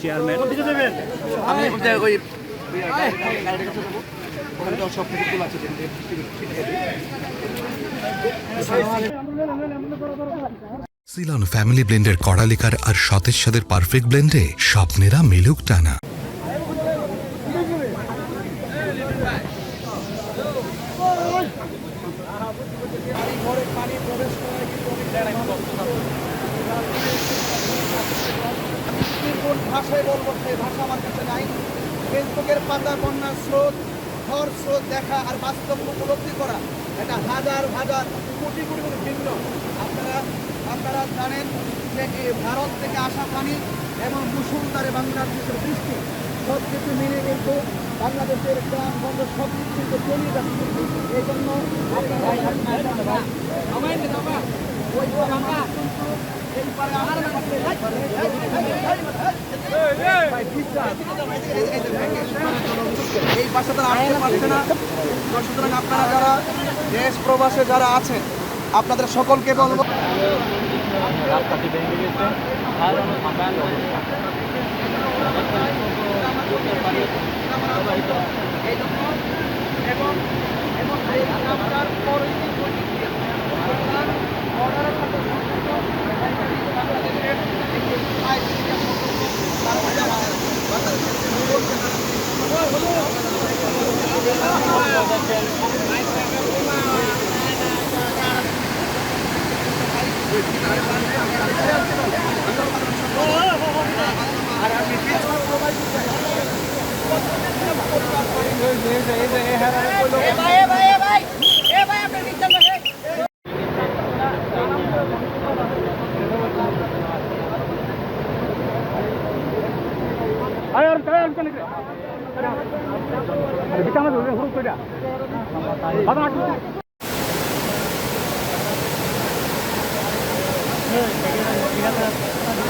Chairman সব কিছু তোলা আছে। সিলন ফ্যামিলি ব্লেন্ডের কড়ালিকার আর সতেজ স্বাদের পারফেক্ট ব্লেন্ডে স্বপ্নেরা মিলুক টানা। ভাষায় বলবো সেই ভাষা আমার কাছে নাই। ফেসবুকের পাতা বন্যার স্রোত, ঝড় স্রোত দেখা আর বাস্তব উপলব্ধি করা এটা হাজার হাজার কোটি কোটি ভিন্ন। আপনারা জানেন যে ভারত থেকে আসা পানি এবং মুসলধারে বাংলাদেশের বৃষ্টি সব কিছু মিলে কিন্তু বাংলাদেশের গ্রাম বন্দর সব কিছু কিন্তু চলিয়ে যাচ্ছে। এই জন্য এই পাশে তারা আসতে পারছে না। সুতরাং আপনারা যারা দেশ প্রবাসে যারা আছেন আপনাদের সকলকে বলবো আরে